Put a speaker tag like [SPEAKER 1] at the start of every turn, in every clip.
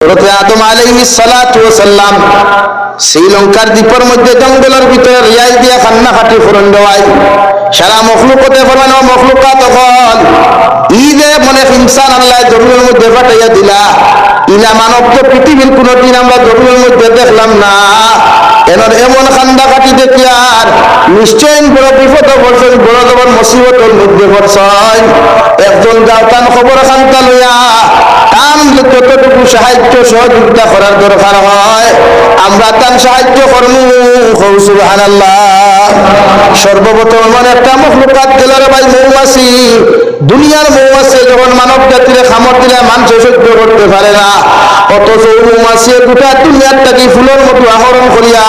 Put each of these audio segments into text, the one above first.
[SPEAKER 1] হযরত আদম আলাইহিস সালাতু ওয়াস সালাম শ্রীলঙ্কার দ্বীপের মধ্যে জঙ্গলের ভিতরে রিয়াজ দিয়া খান্না খাটি ফুরন দেওয়াই সারা মখলুকতে ফরমানো মখলুকাত হল ঈদে মনে ইনসান আল্লাহ জমিনের মধ্যে ফাটাইয়া দিলা ইলা মানব তো পৃথিবীর কোনদিন আমরা জমিনের মধ্যে দেখলাম না এনার এমন খান্ডা খাটি দেখি আর নিশ্চয় বড় বিপদ পড়ছেন বড় জবর মুসিবতের মধ্যে পড়ছেন একজন যাওতান খবর খান্তা লইয়া তান যতটুকু সাহায্য সহযোগিতা করার দরকার হয় আমরা তান সাহায্য করমু সুবহানাল্লাহ। সর্বপ্রথম এমন একটা মখলুকাত গেলার ভাই মৌমাছি দুনিয়ার মৌমাছি যখন মানব জাতির খামর দিলে মানুষ সহ্য করতে পারে না অথচ মৌমাছি গোটা দুনিয়াটাকে ফুলের মতো আহরণ করিয়া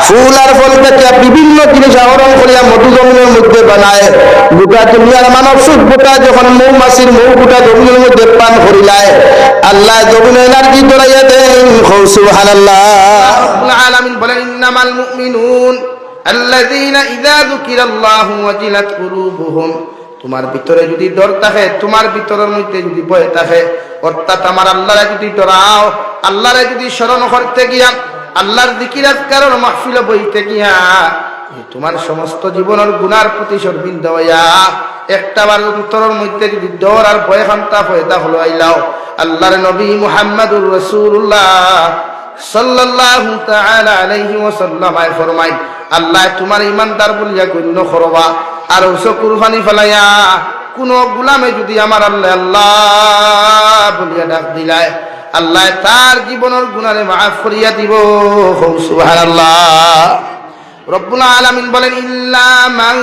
[SPEAKER 1] ফুল আর ফল থেকে বিভিন্ন জিনিস আহরণ করিয়া মধু জমিনের মধ্যে বানায় গোটা দুনিয়ার মানব সভ্যতা যখন মৌমাছির মৌ গোটা জমিনের মধ্যে পান করিলায় আল্লাহ জমিনে এনার্জি ধরাইয়া দেন সুবহানাল্লাহ। রব্বুল আলামিন বলেন ইন্নামাল মুমিনুন আল্লাযীনা ইযা যুকিরাল্লাহু ওয়াজিলাত কুলুবুহুম তোমার ভিতরে যদি ডর থাকে তোমার ভিতরের মধ্যে যদি ভয় থাকে অর্থাৎ আমার আল্লাহরে যদি ডরাও আল্লাহরে যদি স্মরণ করতে গিয়া আল্লাহর জিকির আজকারের মাহফিলে বইতে গিয়া তোমার সমস্ত জীবনের গুনার প্রতি শর্মিন্দ হইয়া একটাবার অন্তরের মধ্যে যদি ডর আর ভয় খান্তা পয়দা হলো আইলাও আল্লাহর নবী মুহাম্মদুর রাসূলুল্লাহ সাল্লাল্লাহু তাআলা আলাইহি ওয়াসাল্লাম ফরমায় আল্লাহ তোমার ইমানদার বলিয়া গণ্য করবা আর ওসব কুরবানি ফেলাইয়া কোন গোলামে যদি আমার আল্লাহ আল্লাহ বলিয়া ডাক দিলায় আল্লাহ তার জীবনের গুনারে মাফ করিয়া দিব সুবহানাল্লাহ। রব্বুল আলামিন বলেন ইল্লা মান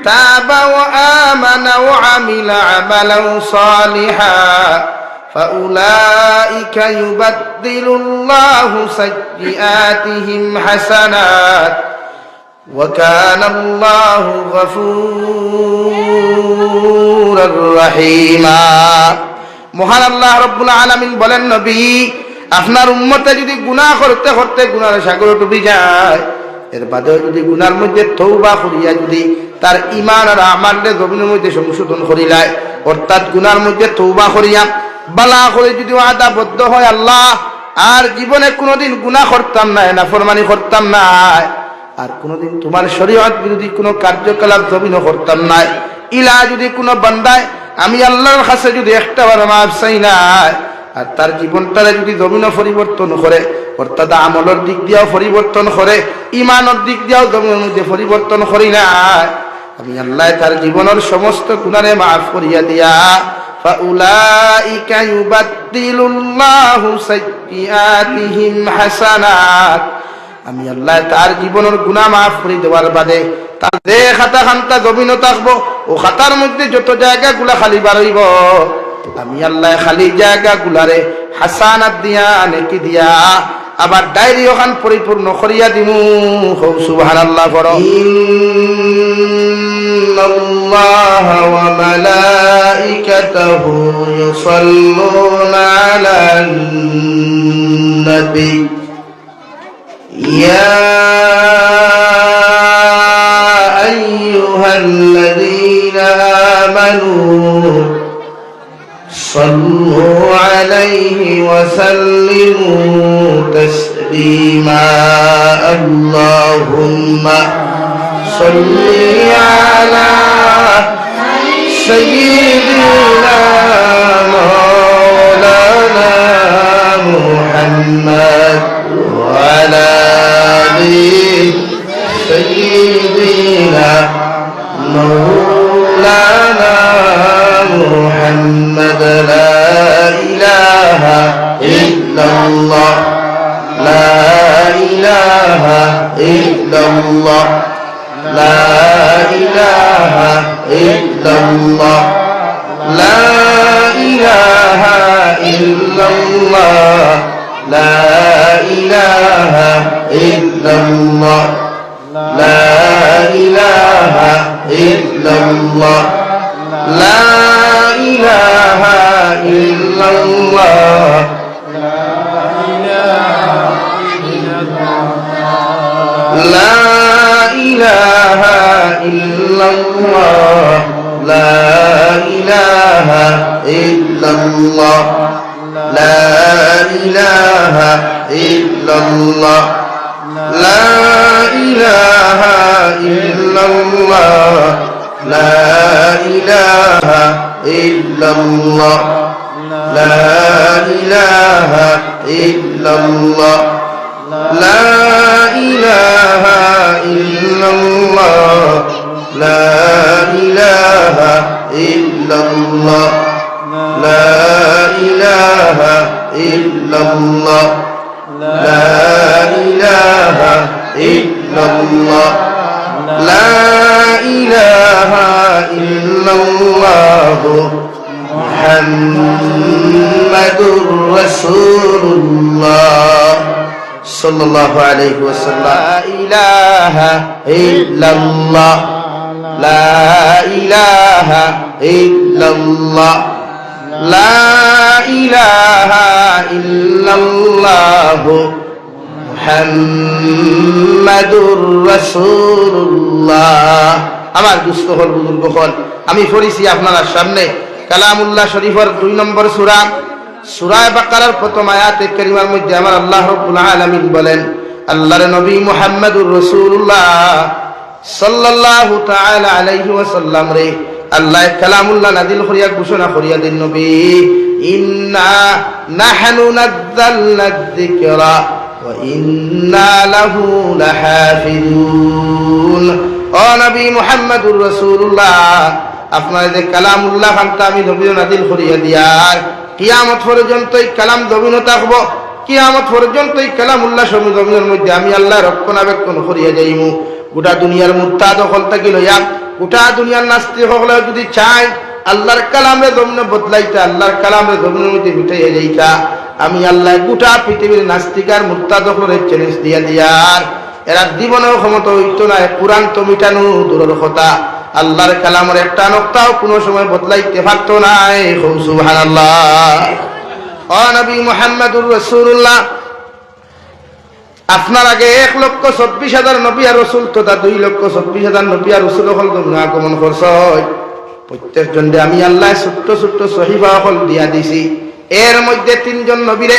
[SPEAKER 1] তাবা ওয়া আমানা ওয়া আমিলা আমালান সালিহা ফাউলাইকা ইউবাদদিলুল্লাহু সাইয়্যাতিহিম হাসানাত ওয়া কানা আল্লাহু গফুরুর রহিমা। মহান আল্লাহ রব্বুল আলামিন বলেন নবী আপনার উম্মতে যদি গুনাহ করতে করতে গুনার সাগরে ডুবে যায় এর বাদেও যদি গুনার মধ্যে তওবা করিয়া যদি তার ঈমান আর আমালে জমিনের মধ্যে সংশোধন করিলায় অর্থাৎ গুনার মধ্যে তওবা করিয়া বালা করে যদি ওয়াদাবদ্ধ হয় আল্লাহ আর জীবনে কোনোদিন গুনাহ করতাম না নাফরমানি করতাম না আর কোনোদিন তোমার শরীয়ত বিরোধী কোনো কার্যকলাপ জমিনে করতাম না ইলা যদি কোনো বান্দায় আমি আল্লাহর কাছে যদি একটাবার মাফ চাই না আর তার জীবনটারে যদি জমিনও পরিবর্তন করে অর্থাৎ আমলের দিক দিয়েও পরিবর্তন করে ঈমানের দিক দিয়েও জমিনের মধ্যে পরিবর্তন করি না আমি আল্লাহ তার জীবনের সমস্ত গুনাহে মাফ করিয়া দিয়া ফাউলাইকা ইউবাদদিলুল্লাহু সাইয়্যাতিহিম হাসানাত আমি আল্লাহ তার জীবনের গুনাহ মাফ করে দেওয়ার বাদে তার যে খাতা খান্তা জমিনও থাকবো ও খাতার মধ্যে যত জায়গাগুলা খালি বাড়াইব আমি আল্লাহ খালি জায়গাগুলারে হাসানাত দিয়া নেকি দিয়া আবার ডায়রি ওখান পরিপূর্ণ করিয়া দিমু সুবহানাল্লাহ। পড়ো ইন্নাল্লাহা ওয়া মালাইকাতাহু ইউসাল্লুনা আলান নবী ইয়া الذين آمنوا صلوا عليه وسلموا تسليما اللهم صل على سيدنا مولانا محمد وعلى آله سيدنا مولانا محمد لا إله إلا الله لا إله إلا الله لا إله إلا الله لا إله إلا الله لا إله إلا الله لا إله إلا الله لا إله إلا الله لا إله إلا الله لا إله إلا الله لا إله ইল্লাল্লাহ লা ইলাহা ইল্লাল্লাহ লা ইলাহা ইল্লাল্লাহ লা ইলাহা ইল্লাল্লাহ লা ইলাহা ইল্লাল্লাহ লা ইলাহা ইল্লাল্লাহ লা ইলাহা ইল্লাল্লাহ লা ইলাহা ইল্লাল্লাহ লা ইলাহা ইল্লাল্লাহ মুহাম্মাদুর রাসূলুল্লাহ সাল্লাল্লাহু আলাইহি ওয়াসাল্লাম লা ইলাহা ইল্লাল্লাহ লা ইলাহা ইল্লাল্লাহ লা ইলাহা ইল্লাল্লাহ মুহাম্মাদুর রাসূলুল্লাহ। আমার দুস্থ হল বুজুর্গ হল, আমি পড়েছি আপনার সামনে কালামুল্লাহ শরীফের 2 নম্বর সূরা সূরা বাকারার প্রথম আয়াতে কারিমার মধ্যে আমার আল্লাহ রাব্বুল আলামিন বলেন, আল্লাহর নবী মুহাম্মদুর রাসূলুল্লাহ সাল্লাল্লাহু তাআলা আলাইহি ওয়াসাল্লাম রে আল্লাহ কালামুল্লাহ নাযিল করিয়া ঘোষণা করিয়া দেন, নবী ইন্না নাহনু নাযালনা যিকরা ওয়া ইন্না লাহু লাহাফিজুন। ও নবী মুহাম্মদুর রাসূলুল্লাহ, আপনার যে কালামুল্লাহ খানটা আমি নবী নাযিল করিয়া দিয়ার কিয়ামত পর্যন্ত এই কালাম জমিন থাকব, কিয়ামত পর্যন্ত এই কালামুল্লাহ জমিনের মধ্যে আমি আল্লাহ রক্ষণাবেক্ষণ করিয়া যাইমু। গোটা দুনিয়ার মুরতাদ হল থাকি লইয়া গোটা দুনিয়ার নাস্তিক হলে যদি চাই আল্লাহর কালামে জমিনে বদলাইতা, আল্লাহর কালামে জমিনের মধ্যে মিটাইয়া যাইতা, আমি আল্লাহ গোটা পৃথিবীর নাস্তিক আর মুরতাদ হলের চ্যালেঞ্জ দিয়া দিয়ার এরা জীবনেও ক্ষমতা হইতো না। কুরআন তো মিটানো দূরের কথা, আল্লাহর কালামের একটা নক্তাও কোনো সময় বদলাইতে পারতো না। সুবহানাল্লাহ। ও নবী মুহাম্মদুর রাসূলুল্লাহ, আপনার আগে 1,24,000 নবী আর রাসূল তথা 2,24,000 নবী আর রাসূল হল আগমন করছে। প্রত্যেকজন আমি আল্লাহ ছোট্ট ছোট্ট সহিফা হল দিয়া দিছি। এর মধ্যে 3 জন নবীরে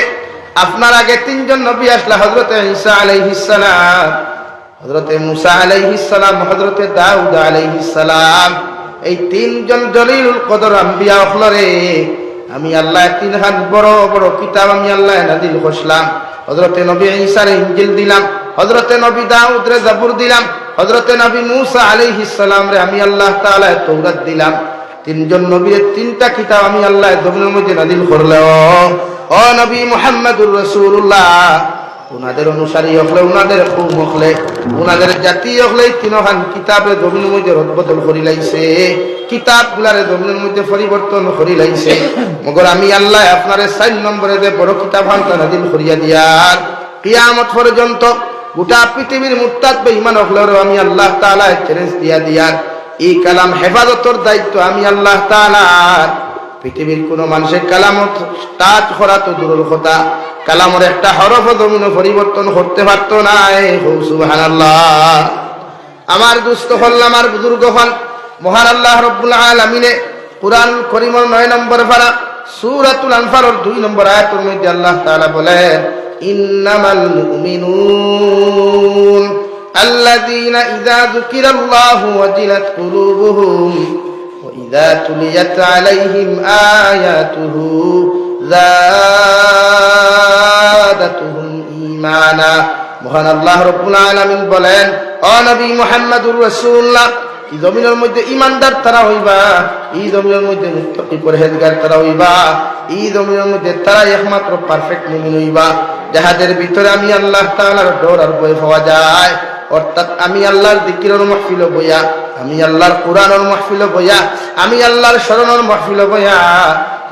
[SPEAKER 1] আপনার আগে 3 জন নবী আসলা, হযরতে ঈসা আলাইহিস সালাম, হযরতে মুসা আলাইহিস সালাম, হযরতে দাউদ আলাইহিস সালাম। এই 3 জন জলিলুল কদর আম্বিয়া হলরে আমি আল্লাহ 3 হাত বড় বড় কিতাব আমি আল্লাহ নাযিল করলাম। হযরতে নবী ঈসার ইনজিল দিলাম, হযরতে নবী দাউদ রে জাবুর দিলাম, হযরতে নবী মুসা আলাইহিস সালাম রে আমি আল্লাহ তাআলা তাওরাত দিলাম। 3 জন নবীর 3টা কিতাব আমি আল্লাহ জমিনের মধ্যে নাযিল করলাম। ও নবী মুহাম্মদুর রাসূলুল্লাহ, উনাদের অনুসারী হলে, উনাদের কওম হলে, উনাদের জাতি হলে 3খান কিতাবে জমিনের মধ্যে রদবদল করি লাইছে, কিতাবগুলারে জমিনের মধ্যে পরিবর্তন করি লাইছে। মগর আমি আল্লাহ আপনারে 4 নম্বরে যে বড় কিতাব হানটা নাযিল করিয়া দিয়ার কিয়ামত পর্যন্ত গোটা পৃথিবীর মুরতাদ বেঈমান হলেও আমি আল্লাহ তাআলা চ্যালেঞ্জ দিয়া দিয়ার এই কালাম হেফাজতের দায়িত্ব আমি আল্লাহ তাআলা। পৃথিবীর কোন মানুষের কালামত টাচ করা তো দূরের কথা, কালামের একটা হরফ জমিন পরিবর্তন করতে পারতো না। সুবহানাল্লাহ। আমার দুস্থ হল, আমার বুজুর্গ হল, মহান আল্লাহ রাব্বুল আলামিনে কুরআনুল কারীমের 9 নম্বর পারা সূরাতুল আনফালের 2 নম্বর আয়াতের মধ্যে আল্লাহ তাআলা বলেন, ইন্নামাল মুমিনুন আল্লাযীনা ইযা যুকিরাল্লাহু ওয়াজিলাত কুলুবুহুম ওয়া ইযা তুলিয়াত আলাইহিম আয়াতুহু যাদাতুহুম ঈমানা। মহান আল্লাহ রাব্বুল আলামিন বলেন, ও নবী মুহাম্মদুর রাসূলুল্লাহ, এই জমিনের মধ্যে ইমানদার তারা হইবা, এই জমিনের মধ্যে মুত্তাকি পরহেজগার তারা হইবা, এই জমিনের মধ্যে তারা একমাত্র পারফেক্ট মুমিন হইবা যাহাদের ভিতরে আমি আল্লাহ তাআলার ডর আর ভয় পাওয়া যায়। অর্থাৎ আমি আল্লাহর যিকিরের মাহফিলে বইয়া, আমি আল্লাহর কুরআনের মাহফিলে বইয়া, আমি আল্লাহর শরণের মাহফিলে বইয়া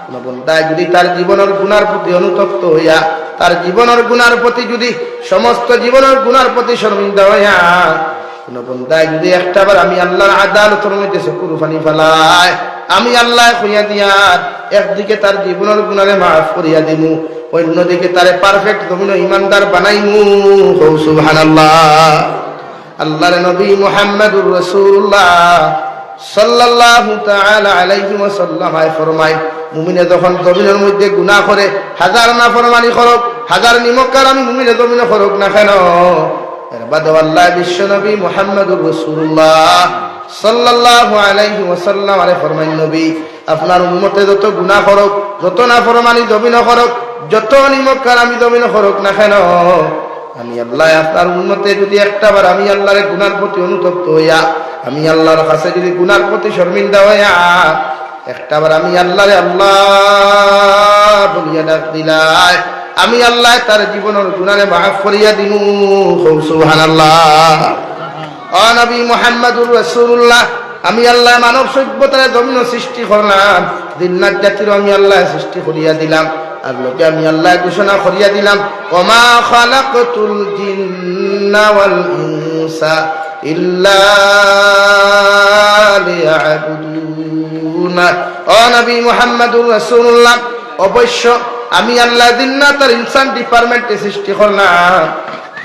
[SPEAKER 1] কোন বান্দা যদি তার জীবনের গুনার প্রতি অনুতপ্ত হইয়া, তার জীবনের গুনার প্রতি যদি সমস্ত জীবনের গুনার প্রতি শর্মিন্দা হইয়া কোন বান্দা যদি একটাবার আমি আল্লাহর আদালতের মধ্যে চকুর পানি ফেলায়, আমি আল্লাহ কইয়া দিয়া একদিকে তার জীবনের গুনারে মাফ করিয়া দিমু, অন্যদিকে তারে পারফেক্ট জমিন ইমানদার বানাইমু। সুবহানাল্লাহ। আল্লাহর নবী মুহাম্মদুর রাসূলুল্লাহ সাল্লাল্লাহু তাআলা আলাইহি ওয়াসাল্লাম ফরমায়, মুমিনে যখন জমিনের মধ্যে গুনাহ করে, হাজার নাফরমানি করুক, হাজার নিমকার আমি মুমিনে জমিনে করুক না কেন, এর বাদে আল্লাহ বিশ্ব নবী মুহাম্মদুর রাসূলুল্লাহ সাল্লাল্লাহু আলাইহি ওয়াসাল্লাম আরে ফরমান, নবী আপনার উম্মতে যত গুনাহ করুক, যত নাফরমানি জমিনে করুক, যত নিমকার আমি জমিনে করুক না কেন, আমি আল্লাহ আপনার উম্মতে যদি একটাবার আমি আল্লাহর গুনার প্রতি অনুতপ্ত হইয়া, আমি আল্লাহর কাছে যদি গুনার প্রতি শর্মিন্দা হইয়া একটাবার আমি আল্লাহরে আল্লাহ বলিয়া ডাক দিলাই, আমি আল্লাহ তার জীবনের গুনারে মাফ করিয়া দিমু। সুবহানাল্লাহ। ও নবী মুহাম্মদুর রাসূলুল্লাহ, আমি আল্লাহ মানব সভ্যতার জমিন সৃষ্টি করলাম, জিন্নাত জাতির আমি আল্লাহ সৃষ্টি করিয়া দিলাম, আর লোকে আমি আল্লাহ ঘোষণা করিয়া দিলাম, ওমা খালাকতুল জিন্না ওয়াল ইনসা ইল্লা লিয়াবুদুন। ও নবী মুহাম্মদুর রাসূলুল্লাহ, অবশ্য আমি আল্লাহ জিন্নাত আর ইনসান ডিপার্টমেন্টে সৃষ্টি করলাম,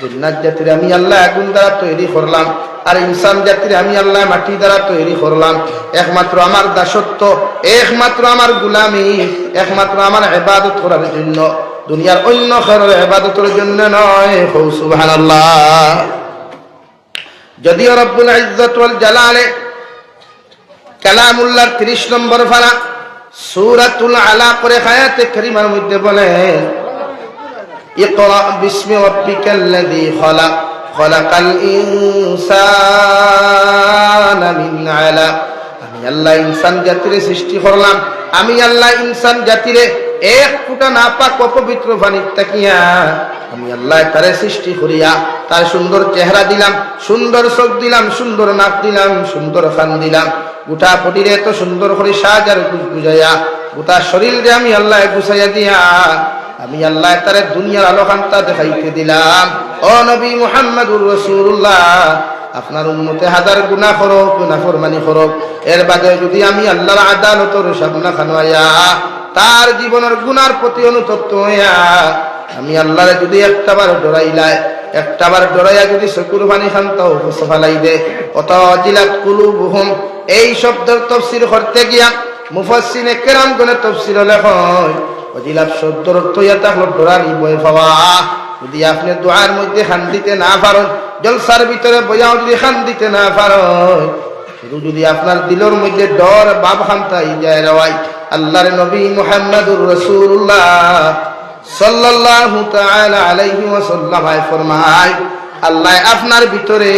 [SPEAKER 1] জিন্নাত জাতির আমি আল্লাহ আগুন দ্বারা তৈরি করলাম, আর ইনসান জাতির আমি আল্লাহ মাটি দ্বারা তৈরি করলাম, একমাত্র আমার দাসত্ব, একমাত্র আমার গুলামি, একমাত্র আমার ইবাদত করার জন্য, দুনিয়ার অন্য কারোর ইবাদতের জন্য নয়। সুবহানাল্লাহ। যদিও রব্বুল ইজ্জত ওয়াল জালালে কালামুল্লাহর 30 নম্বর পারা সূরাতুল আলাক করে আয়াতে কারিমার মধ্যে বলেন, ইকরা বিসমি রাব্বিকাল্লাযী খালাক খালাকাল ইনসানা মিন আলাক। আমি আল্লাহ ইনসান জাতিরে সৃষ্টি করলাম, আমি আল্লাহ ইনসান জাতিরে এক ফুটা নাপাক অপবিত্র পানির তাকিয়া আমি আল্লাহ তারে সৃষ্টি করিয়া তার সুন্দর চেহারা দিলাম, সুন্দর চোখ দিলাম, সুন্দর নাক দিলাম, সুন্দর কান দিলাম, গোটা পটিরে এত সুন্দর করে সাজ আর গুজাইয়া গোটা শরীরে আমি আল্লাহ গুছাইয়া দিয়া আমি আল্লাহ তারে দুনিয়ার আলোকান্তা দেখাইতে দিলাম। ও নবী মুহাম্মদুর রাসূলুল্লাহ, আপনার উম্মতে হাজার গুনাহ করুক, নাফরমানি করুক, এর বাদে যদি আমি আল্লাহর আদালতের সামনে খানোয়া তার জীবনের গুনার প্রতি অনুতপ্ত হইয়া আমি আল্লাহরে যদি একটাবার ডরাইলাই, একটাবার ডরাইয়া যদি চকুর পানি খান্তাও ফলাই দে, অত জিলাত কুলুবুহুম, এই শব্দের তাফসীর করতে গিয়া মুফাসসিরে কেরামগণের তাফসীর লেখেন ওজিলাত শব্দের অর্থ এটা হলো ডরানি, ভয় পাওয়া। যদি আপনি দোয়ার মধ্যে খান দিতে না পারেন, জলসার ভিতরে বইয়াও যদি খান দিতে না পারেন, শুধু যদি আপনার দিলের মধ্যে ডর ভাব খান্তাই যায় রওয়াই, আল্লাহর নবী মুহাম্মদুর রাসূলুল্লাহ সাল্লাল্লাহু তাআলা আলাইহি ওয়াসাল্লাম ফরমায়, আল্লাহ আপনার ভিতরে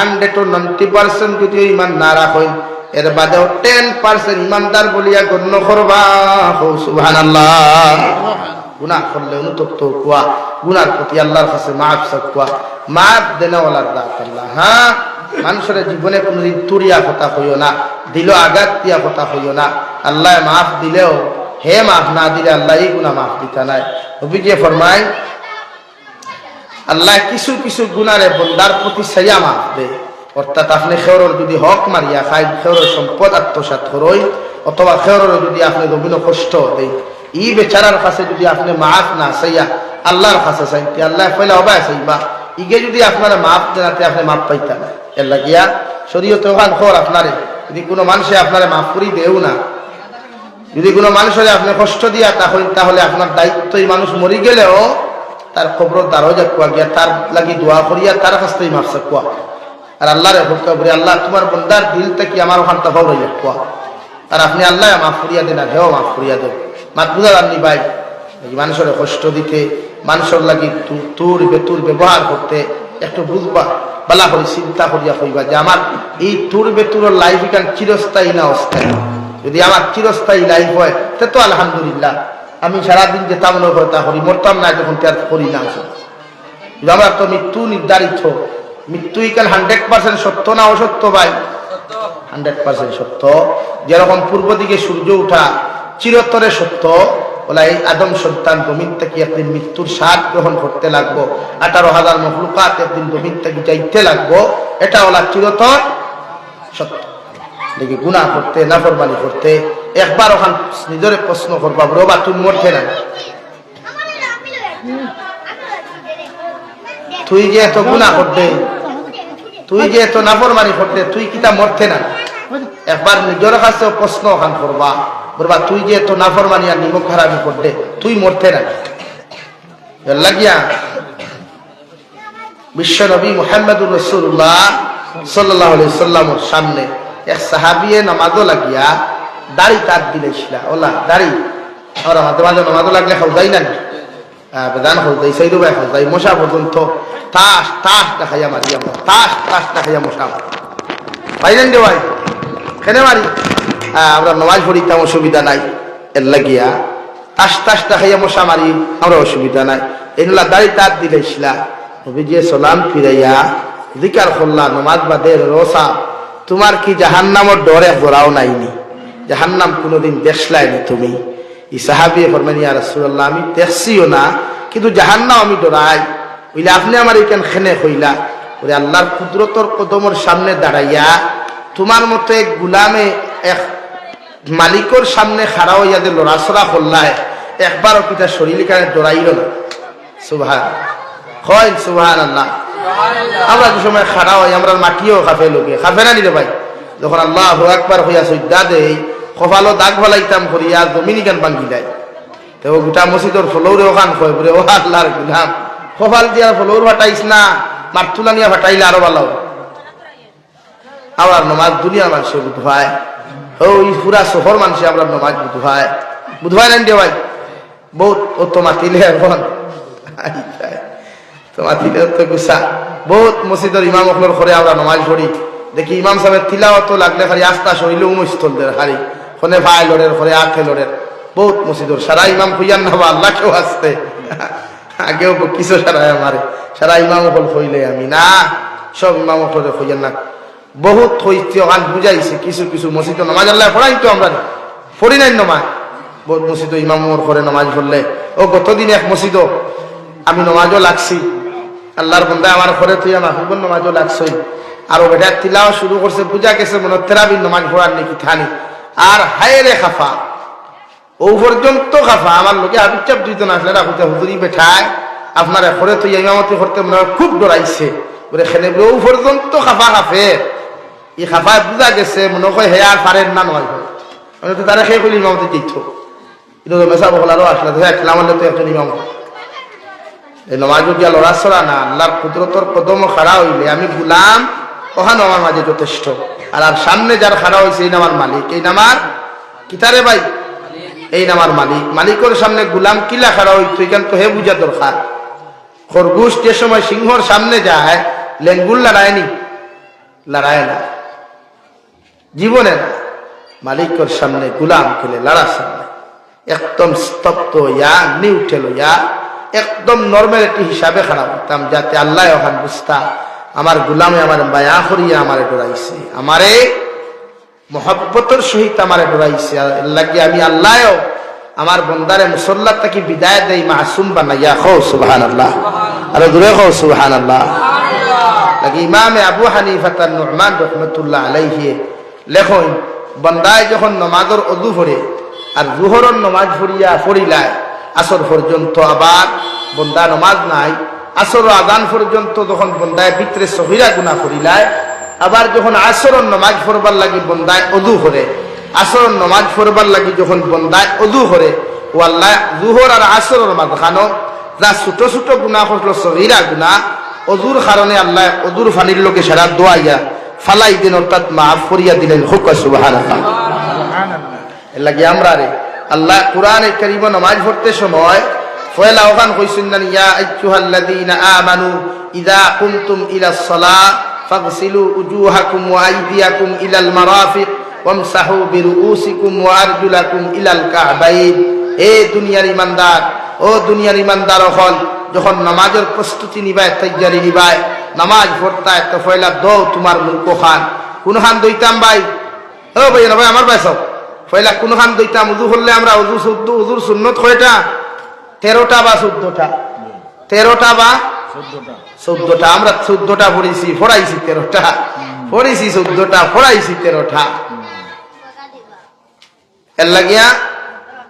[SPEAKER 1] 190% যদি ঈমান না রাখেন, এর বাদেও 10% ঈমানদার বলিয়া গণ্য করবা। সুবহানাল্লাহ। গুনাহ করলে অনুতপ্ত হওয়া, গুনার প্রতি আল্লাহর কাছে মাফ চাওয়া, মাফ দেনওয়ালার দাত আল্লাহ। হ্যাঁ, মানুষের জীবনে কোনোদিন তুরিয়া কথা হইও না, দিল আঘাত দিয়া কথা হইও না। আল্লাহ মাফ দিলেও হে মাফ না দিলে আল্লাহ এই গুনাহ মাফ দিতা নাই। নবীজি ফরমায়, আল্লাহ কিছু কিছু গুনারে বন্দার প্রতি সাইয়া মাফ দে। অর্থাৎ আপনি খেওরের যদি হক মারিয়া খাই, খেওরের সম্পদ আত্মসাৎ করই, অথবা খেওরের যদি আপনি গভীর কষ্ট দেই, ই বেচারার কাছে যদি আপনি মাফ না চাইয়া আল্লাহর কাছে চাইতে, আল্লাহ পয়লা অবায় চাইবা, ইগে যদি আপনারা মাফ দেনাতে আপনি মাফ পাইতা না। এর লাগিয়া শরীয়তে ওখান খবর আপনারে যদি কোনো মানুষে আপনারে মাফ করি দেও না, যদি কোনো মানুষের আপনি কষ্ট দিয়া তাহলে আপনার দায়িত্ব, এই মানুষ মরি গেলেও তার খবর তারও যাকুয়া গিয়া তার লাগি দোয়া করিয়া তার কাছ থেকে মাফ চাকুয়া, আর আল্লাহরে হুক্কা করি, আল্লাহ তোমার বন্দার দিলটা কি আমার ওখানটা ভালো যাকুয়া, আর আপনি আল্লাহ মাফ করিয়া দেন, আর হেও মাফ করিয়া দেন। মাত বুঝা জাননি ভাই, মানুষের কষ্ট দিতে, মানুষের লাগি তুর বেতুর ব্যবহার করতে একটু বুঝবা, বালা করে চিন্তা করিয়া কইবা যে আমার এই তুর বেতুরের লাইফ এখান চিরস্থায়ী না অস্থায়ী। যদি আমার চিরস্থায়ী লাইফ হয় তো আলহামদুলিল্লাহ, আমি সারাদিন যেতাম না তা করি, মরতাম না যখন তার করি না। আমার তো মৃত্যু নির্ধারিত, মৃত্যু এখান 100% সত্য না অসত্য ভাই? 100% সত্য। যেরকম পূর্ব দিকে সূর্য উঠা চিরতরে সত্য, ওলা এই আদম সন্তান জমিন থেকে একদিন মৃত্যুর স্বাদ গ্রহণ করতে লাগবো, 18,000 মখলুকাত একদিন জমিন থেকে যাইতে লাগবো, এটা ওলা চিরতর সত্য। দেখি গুনাহ করতে, নাফরমানি করতে একবার ওখান নিজের প্রশ্ন করবা, বাবা তুমি মরতে না, তুই যে এত গুনাহ করতে, তুই যে এত নাফরমানি করতে, তুই কিতা মরতে না? একবার নিজের কাছে প্রশ্ন ওখান করবা, বলবা তুই যে এত নাফরমানি আর নিমক হারামি করতে, তুই মরতে না? লাগিয়া বিশ্ব নবী মুহাম্মদুর রাসূলুল্লাহ সাল্লাল্লাহু আলাইহি সাল্লামের সামনে এক সাহাবিয়ে নামাজও লাগিয়া দাড়ি কাট দিলেছিলা ওলা দাড়ি আর মাঝে মাঝে নামাজও লাগলে খাওয়াই না বেদান খাওয়াই সেই রূপে খাওয়াই মশা পর্যন্ত তাস তাস দেখাইয়া মারি আমরা তাস তাস দেখাইয়া মশা পাইলেন রে ভাই কেনে মারি আমরা নামাজ পড়িতাম অসুবিধা নাই এর লাগিয়া তাস তাস দেখাইয়া মশা মারি আমরা অসুবিধা নাই এগুলা দাড়ি কাট দিলেছিলা নবীজি সালাম ফিরাইয়া জিকার করলা নামাজ বাদে রোসা তোমার কি জাহান্নামের ডরে ঘোরাও নাইনি জাহান্নাম কোনোদিন দেখলাইনি তুমি এই সাহাবী ফরমানি ইয়া রাসূলুল্লাহ আমি দেখছিও না কিন্তু জাহান্নাম আমি ডরাই বলে আপনি আমার এখান খেনে কইলা ওরে আল্লাহর কুদরতর কদমের সামনে দাঁড়াইয়া তোমার মতো এক গুলামে এক মালিকর সামনে খাড়া হইয়া যে লড়াছড়া করলায় একবারও পিতা শরীর কানে ডরাইল না সুবহান হয় সুবহানাল্লাহ আমরা যে সময় খাড়া হই আমরা মাটিও খাফে লোকে খাফে না নিলে ভাই যখন আল্লাহু আকবার হইয়া সজ্জা দেই কপালও দাগ ফলাইতাম করিয়া জমিনি গান ভাঙ্গি দেয় তো গোটা মসজিদর ফলৌরে ওখান কয় বলে ও আল্লাহর গুলাম কপাল দিয়া ফলৌর ফাটাইস না মারতুলা নিয়া ফাটাইলে আরো ভালো আমার নমাজ দুনিয়ার মানুষে বুধবায় ওই পুরা শহর মানুষে আমরা নমাজ বুধবায় বুধবায় নেন ভাই বহুত ও তো মাতিলে এখন তোমার তিলে তো গুসা বহুত মসজিদের ইমাম অকলর করে আমরা নমাজ পড়ি দেখি ইমাম সাহেবের তিলাওয়াত লাগলে খালি আস্তা শরীরে উমস্থলদের হারি ফোনে ভাই লড়ের ফলে আখে লড়ের বহুত মসজিদর সারা ইমাম খুঁজান না আল্লাহ কেউ আসতে আগেও কিছু সারাই আমারে সারা ইমাম অকল হইলে আমি না সব ইমাম অকলরে খুঁজান না বহুত হইতে ওখান বুঝাইছে কিছু কিছু মসজিদ নমাজ আল্লাহ পড়াই তো আমরা পড়ি নাই নমাজ বহুত মসজিদ ইমামর করে নমাজ পড়লে ও গতদিন এক মসজিদ আমি নমাজও লাগছি আল্লাহর বন্দা আমার ঘরে তুই আমার হুকুন নমাজও লাগছই আর ও বেটা তিলাও শুরু করছে পূজা গেছে মনে তেরাবির নমাজ পড়ার নাকি থানি আর হায়রে খাফা ও পর্যন্ত খাফা আমার লোকে হাবিব চাপ দিত না আসলে রাখতে হুজুরি বেঠায় আপনার ঘরে তুই ইমামতি করতে মনে খুব ডরাইছে বলে খেলে বলে ও পর্যন্ত খাফা খাফে এই খাফায় বুঝা গেছে মনে হয় হে আর পারেন না নয় আমি তো তারা খেয়ে করি ইমামতি দিত কিন্তু মেসা বকলারও আসলে হ্যাঁ খেলাম তো একজন ইমাম এই নমাজও গিয়া লড়াছড়া না আল্লাহর কুদরতর কদম খাড়া হইলে আমি গুলাম ওখানে আমার মাঝে যথেষ্ট আর আর সামনে যার খাড়া হয়েছে এই নামার মালিক এই নামার কিতারে ভাই এই নামার মালিক মালিকের সামনে গুলাম কিলা খাড়া হইতো এখান তো হে বুঝা দরকার খরগোশ যে সময় সিংহর সামনে যায় লেঙ্গুল লড়ায়নি লড়ায় না জীবনে না মালিকের সামনে গুলাম খেলে লড়ার সামনে একদম স্তব্ধ ইয়া নিউট্রেল ইয়া একদম নর্মাল একটি হিসাবে খারাপ হতাম যাতে আল্লাহ ওখান বুঝতা আমার গুলামে আমার বায়া করিয়া আমারে ডরাইছে আমারে মহব্বতের সহিত আমারে ডরাইছে লাগিয়ে আমি আল্লাহ আমার বন্দারে মুসল্লার তাকে বিদায় দেই মাসুম বানাইয়া খো সুবহানাল্লাহ আর দূরে খো সুবহানাল্লাহ লাগি ইমামে আবু হানিফা তার নুমান রাহমাতুল্লাহ আলাইহি লেখন বন্দায় যখন নামাজের ওযু পড়ে আর জোহরের নামাজ পড়িলায় আসর পর্যন্ত আবার বন্দা নামাজ নাই আসর আদান পর্যন্ত যখন বন্দায় ভিতরে সহিরা গুনাহ করিলায় আবার যখন আসরের নামাজ পড়বার লাগি বন্দায় ওযু করে আসরের নামাজ পড়বার লাগি যখন বন্দায় ওযু করে ও আল্লাহ জোহর আর আসরের মাঝখানো যা ছোট ছোট গুনাহ করলো সহিরা গুনাহ ওযুর কারণে আল্লাহ ওযুর ফানির লোকে সারা দোয়াইয়া ফালাই দিন অর্থাৎ মাফ করিয়া দিলেন হুক সুবহানাল্লাহ এর লাগি আমরা রে আল্লাহ কোরআনে কারীম নামাজ পড়তে সময় ফয়লা ওখান কইছেন না ইয়া আইয়ুহাল্লাযীনা আমানু ইযা কুমতুম ইলাস সালাহ ফাগসিলু উজুহাকুম ওয়া আইদিয়াকুম ইলাল মারাফিক ওয়ামসাহু বিরুউসিকুম ওয়া আরজুলাকুম ইলাল কা'বাইন হে দুনিয়ার ঈমানদার ও দুনিয়ার ঈমানদার হল যখন নামাজের প্রস্তুতি নিবায় তৈয়ারি নিবায় নামাজ পড়তায় তো ফয়লা দো তোমার মুখ খান কোন খান দইতাম ভাই ও ভাই না ভাই আমার ভাই সব পয়লা কোন খান দইতাম উযু করলে আমরা উযুর সুন্নত কয়টা 13টা বা 14টা 13টা বা 14টা আমরা 14টা পড়াইছি 13টা পড়েছি 14টা পড়াইছি 13টা এর লাগিয়া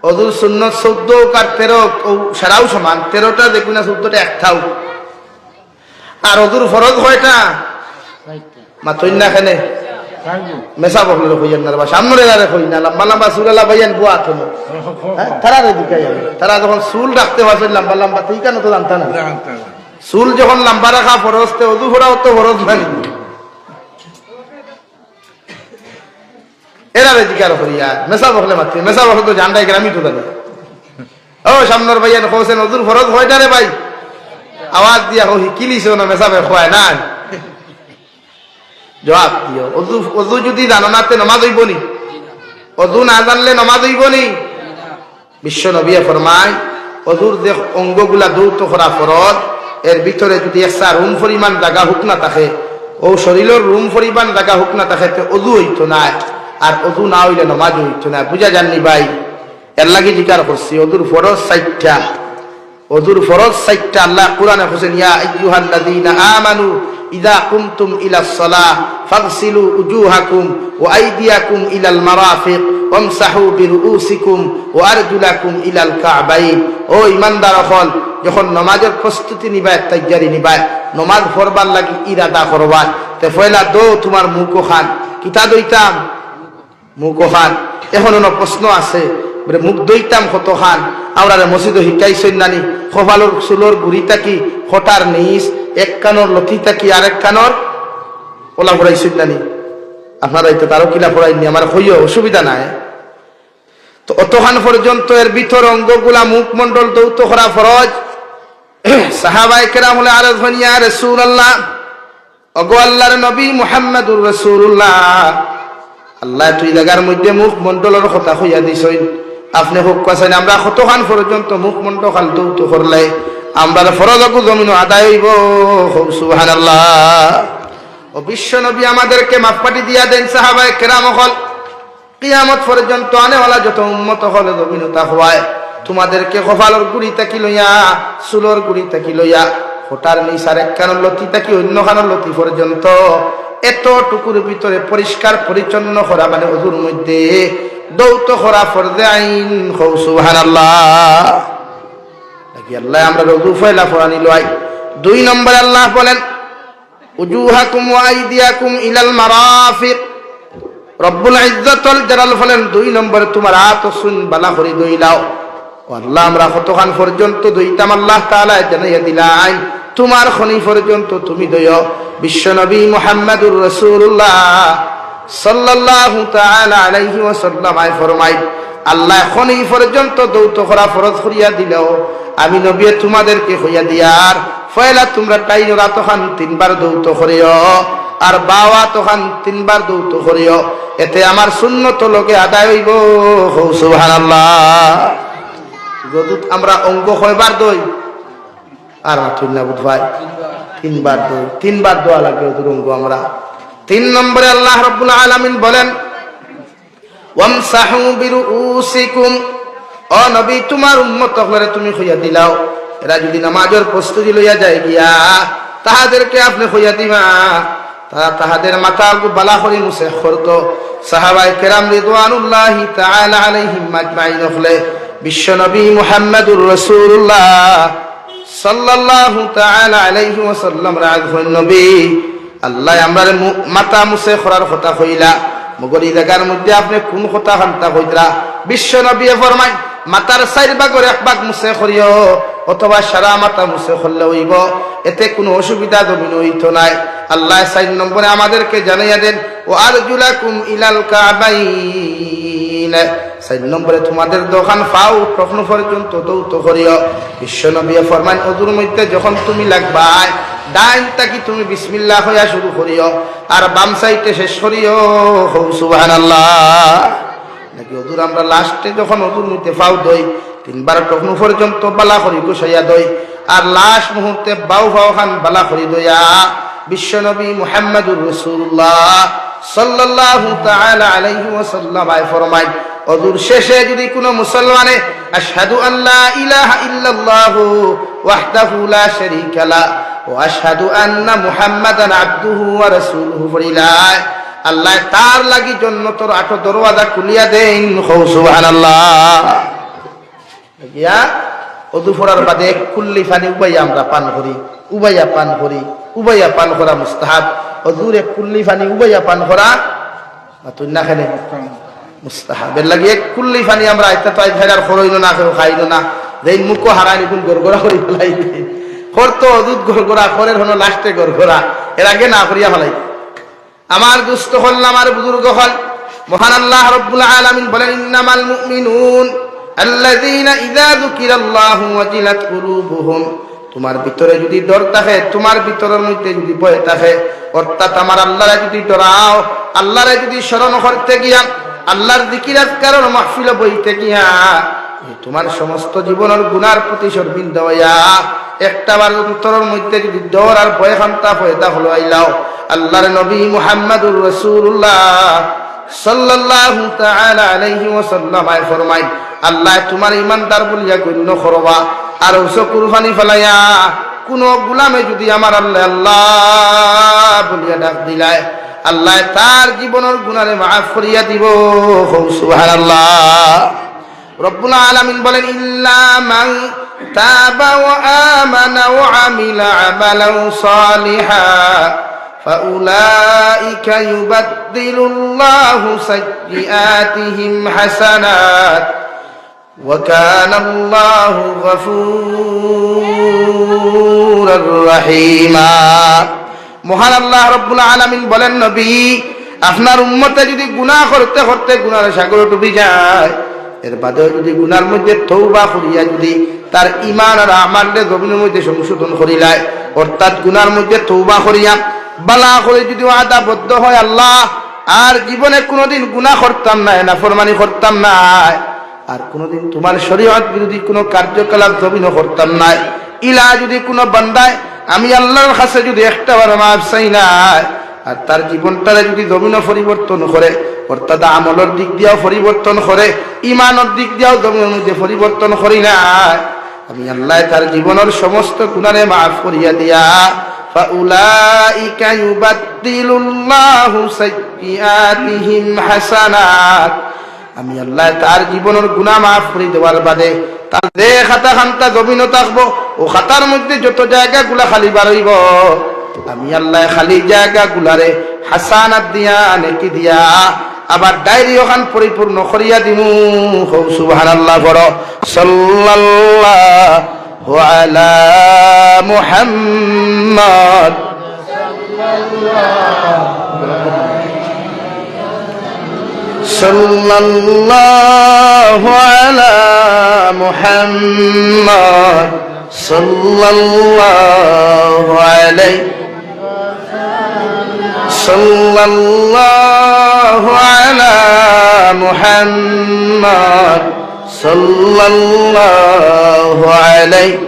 [SPEAKER 1] উযুর সুন্নত 14 আর 13 সারাও সমান 13টা দেখুন না 14টা একটাও আর উযুর ফরজ কয়টা মাতইন না খানে মেসা বকলে কইয়েন না বা সামনে আরে কই না লম্বা লম্বা চুলালা বাইয়েন বুয়া কেন তারা রে দিকে যাবে তারা যখন চুল রাখতে পারছে লম্বা লম্বা ঠিক কেন তো জানতা না চুল যখন লম্বা রাখা ফরজ তে ওযু করাও তো ফরজ নাই এরা রে দিকে আর কইয়া মেসা বকলে মাত্র মেসা বকলে তো জানডাই গ্রামই তো জানি ও সামনের ভাইয়ান কইছেন ওযুর ফরজ হয়টা রে ভাই আওয়াজ দিয়া কই কিলিছো না মেসা বে খোয় না জবাব দিও ওযু যদি জানো না তে নামাজ হইব নি ওযু না জানলে নামাজ হইব নি বিশ্ব নবী ফরমায় ওযুর যে অঙ্গগুলা দৌত করা ফরজ এর ভিতরে যদি একটা রুম পরিমাণ জায়গা হুক না থাকে ও শরীরের রুম পরিমাণ জায়গা হুক না থাকে তে ওযু হইতো না আর ওযু না হইলে নামাজ হইতো না বুঝা জাননি ভাই এর লাগি জিকার করছি ওযুর ফরজ 60টা ওযুর ফরজ 60টা আল্লাহ কোরআনে বলেন ইয়া আইয়ুহাল্লাযীনা আমানু ইযা কুমতুম ইলাস সালাহ ফাগসিলু উজুহাকুম ওয়া আইদিয়াকুম ইলাল মারাফিক ওয়ামসাহু বিরুউসিকুম ওয়া আরজুলাকুম ইলাল কা'বাইন ও ঈমানদার হল যখন নামাজের প্রস্তুতি নিবায় তৈয়ারি নিবায় নামাজ পড়বার লাগি ইরাদা করবা তে পয়লা দো তোমার মুখ খান কিতা দইতাম মুখ খান এখন কোনো প্রশ্ন আছে বলে মুখ দইতাম কত খান আমরা মসজিদে শিকাইছেন নানি কপালর চুলোর গুড়িটা কি ফটার নিচ এক কানর লতিটা কি আরেক কানর ওলা পড়াইছেন নানি আপনারা এটা তারও কিলা পড়াইনি আমার হইও অসুবিধা নাই তো অতখান পর্যন্ত এর ভিতর অঙ্গগুলা মুখমণ্ডল দৌত করা ফরজ সাহাবায়ে কেরাম হলে আরজ হনিয়া রাসূলুল্লাহ ওগো আল্লাহর নবী মুহাম্মদুর রাসূলুল্লাহ আল্লাহ তুই জায়গার মধ্যে মুখমণ্ডলের কথা হইয়া দিছইন আপনি হুক কাছেন আমরা কতখান পর্যন্ত মুখমণ্ডল খাল দৌত করলে আমরা ফরজকু জমিন আদায় হইব সুবহানাল্লাহ ও বিশ্ব নবী আমাদেরকে মাপকাঠি দিয়া দেন সাহাবায়ে কেরাম হল কিয়ামত পর্যন্ত আনেওয়ালা যত উম্মত হলে জমিন তা হওয়ায় তোমাদেরকে কপালর গুড়ি তাকি লইয়া চুলোর গুড়ি তাকি লইয়া ফোটার নিসার এক কানের লতি তাকি অন্য কানের লতি পর্যন্ত এতটুকুর ভিতরে পরিষ্কার পরিচ্ছন্ন করা মানে ওযুর মধ্যে দৌত করা ফরজে আইন সুবহানাল্লাহ নাকি আল্লাহ আমরা ওযু ফয়লা ফরানি লই 2 নম্বর আল্লাহ বলেন উজুহাকুম ওয়া আইদিয়াকুম ইলাল মারাফিক রব্বুল ইজ্জত ওয়াল জালাল বলেন 2 নম্বর তোমার হাত ও সুন বালা করে দইলাও আল্লাহ আমরা কতখান পর্যন্ত দইতাম আল্লাহ তাআলা জানাইয়া দিলাই তোমার খনি পর্যন্ত তুমি দইও বিশ্ব নবী মুহাম্মদুর রাসূলুল্লাহ সাল্লাল্লাহু তাআলা আলাইহি ওয়াসাল্লাম আই ফরমাই আল্লাহ খনি পর্যন্ত দৌত করা ফরজ করিয়া দিলেও আমি নবী তোমাদেরকে হইয়া দিয়ার ফয়লা তোমরা টাইন রাত খান 3 বার দৌত করিও আর বাওয়া তখন 3 বার দৌত করিও এতে আমার সুন্নত লগে আদায় হইব সুবহানাল্লাহ যদুত আমরা অঙ্গ কয়বার দই আর মাথুন না বুঝ ভাই 3 বার দই 3 বার দোয়া লাগে ওদের অঙ্গ আমরা 3 নম্বরে আল্লাহ রাব্বুল আলামিন বলেন ওয়ামসাহু বিরুউসিকুম ও নবী তোমার উম্মত হলে তুমি হইয়া দিলাও এরা যদি নামাজের প্রস্তুতি লইয়া যায় গিয়া তাহাদেরকে আপনি হইয়া দিবা তারা তাহাদের মাথা বালা করে মুছে করতো সাহাবায়ে কেরাম রিদওয়ানুল্লাহি তাআলা আলাইহিম আজমাইন হলে বিশ্ব নবী মুহাম্মদুর রাসূলুল্লাহ সাল্লাল্লাহু তাআলা আলাইহি ওয়াসাল্লাম রাজুল নবী আল্লাহ আমরার মাথা মুছে করার কথা কইলা মগর এই জায়গার মধ্যে আপনি কোন কথা হান্তা কইরা বিশ্ব নবী ফরমায় মাথার 4 ভাগের 1 ভাগ মুছে করিও অথবা সারা মাথা মুছে করলে হইব এতে কোনো অসুবিধা জমিন হইতো নাই আল্লাহ 4 নম্বরে আমাদেরকে জানাইয়া দেন ও আরজুলাকুম ইলাল কাবাইন 4 নম্বরে তোমাদের দোকান পাও তখন পর্যন্ত দৌত করিও বিশ্ব নবী ফরমান ওযুর মধ্যে যখন তুমি লাগবাই ডাইন তাকি তুমি বিসমিল্লাহ হইয়া শুরু করিও আর বাম সাইডে শেষ করিও সুবহানাল্লাহ নাকি ওযুর আমরা লাস্টে যখন ওযুর মধ্যে পাও দই 3 বার তখন পর্যন্ত বালা করি গোছাইয়া দই আর লাস্ট মুহূর্তে বাউ বাউ খান বালা করি দইয়া বিশ্ব নবী মুহাম্মদুর রাসূলুল্লাহ সাল্লাল্লাহু তাআলা আলাইহি ওয়াসাল্লাম আই ফরমাই ওযুর শেষে যদি কোনো মুসলমানে আশহাদু আল্লা ইলাহা ইল্লাল্লাহু ওয়াহদাহু লা শারীকা লা ওয়া আশহাদু আন্না মুহাম্মাদান আবদুহু ওয়া রাসূলুহু ফরিলাই আল্লাহ তার লাগি জান্নাতের 8 দরওয়াজা খুলিয়া দেন সুবহানাল্লাহ গিয়া ওযু ফরার বাদে কুল্লি পানি উবাইয়া আমরা পান করি উবাইয়া পান করা মুস্তাহাব ওযুরে কুল্লি পানি উবাইয়া পান করা তুই না খেলে মুস্তাহাবের লাগে এক কুল্লি পানি আমরা এটা তো ফেরার খরইল না কেউ খাইল না যেই মুখ হারাই নিকুন গড়গড়া করি ফেলাই খর তো দুধ গড়গড়া খরের হলো লাস্টে গড়গড়া এর আগে না করিয়া ফেলাই আমার দুস্থ হল আমার বুজুর্গ হল মহান আল্লাহ রাব্বুল আলামিন বলেন ইন্নামাল মুমিনুন আল্লাযীনা ইযা যুকিরাল্লাহু ওয়াজিলাত কুলুবুহুম তোমার ভিতরে যদি ডর থাকে তোমার ভিতরের মধ্যে যদি ভয় থাকে অর্থাৎ আমার আল্লাহরে যদি ডরাও আল্লাহরে যদি স্মরণ করতে গিয়া আল্লাহর জিকির আজকারের মাহফিলে বইতে গিয়া তোমার সমস্ত জীবনের গুনার প্রতি শর্মিন্দ হইয়া একটাবার অন্তরের মধ্যে যদি ডর আর ভয় খান্তা পয়দা হলো আইলাও আল্লাহর নবী মুহাম্মদুর রাসূলুল্লাহ সাল্লাল্লাহু তাআলা আলাইহি ওয়াসাল্লাম ফরমায় আল্লাহ তোমার ইমানদার বলিয়া গণ্য করবা আর ওসব কুরবানি ফেলাইয়া কোন গোলামে যদি আমার আল্লাহ আল্লাহ বলিয়া ডাক দিলায় আল্লাহ তার জীবনের গুনারে মাফ করিয়া দিব সুবহানাল্লাহ রব্বুল আলামিন বলেন ইল্লা মান তাবা ওয়া আমানা ওয়া আমিলা আমালান সালিহা ফাউলাইকা ইউবাদদিলুল্লাহু সাইয়্যাতিহিম হাসানাত ওয়া কানা আল্লাহু গফুরুর রহিমা মহান আল্লাহ রাব্বুল আলামিন বলেন নবী আপনার উম্মতে যদি গুনাহ করতে করতে গুনাহের সাগরে ডুবে যায় এর বাদেও যদি গুনার মধ্যে তওবা করিয়া যদি তার ঈমান আর আমালে জমিনের মধ্যে সংশোধন করিলায় অর্থাৎ গুনার মধ্যে তওবা করিয়া বালা করে যদি ওয়াদাবদ্ধ হয় আল্লাহ আর জীবনে কোনোদিন গুনাহ করতাম না নাফরমানি করতাম না আর কোনোদিন তোমার শরীয়ত বিরোধী কোনো কার্যকলাপ জমিনে করতাম না ইলা যদি কোনো বান্দায় আমি আল্লাহর কাছে যদি একটাবার মাফ চাই না আর তার জীবনটারে যদি জমিনও পরিবর্তন করে অর্থাৎ আমলের দিক দিয়েও পরিবর্তন করে ঈমানের দিক দিয়েও জমিনের মধ্যে পরিবর্তন করি না আমি আল্লাহ তার জীবনের সমস্ত গুনাহে মাফ করিয়া দিয়া ফাউলাইকা ইউবাদদিলুল্লাহু সাইয়্যাতিহিম হাসানাত আমি আল্লাহ তার জীবনের গুনাহ মাফ করে দেওয়ার বাদে তার যে খাতা খান্তা জমিনও থাকবো ও খাতার মধ্যে যত জায়গাগুলা খালি বাড়ইব আমি আল্লাহ খালি জায়গাগুলারে হাসানাত দিয়া নেকি দিয়া আবার ডায়েরি ওখান পরিপূর্ণ করিয়া দিমু সুবহানাল্লাহ বড় সাল্লাল্লাহু আলা মুহাম্মদ সাল্লাল্লাহু আলা মুহাম্মদ সাল্লাল্লাহু আলাইহি সাল্লাল্লাহু আলা মুহাম্মদ সাল্লাল্লাহু আলাইহি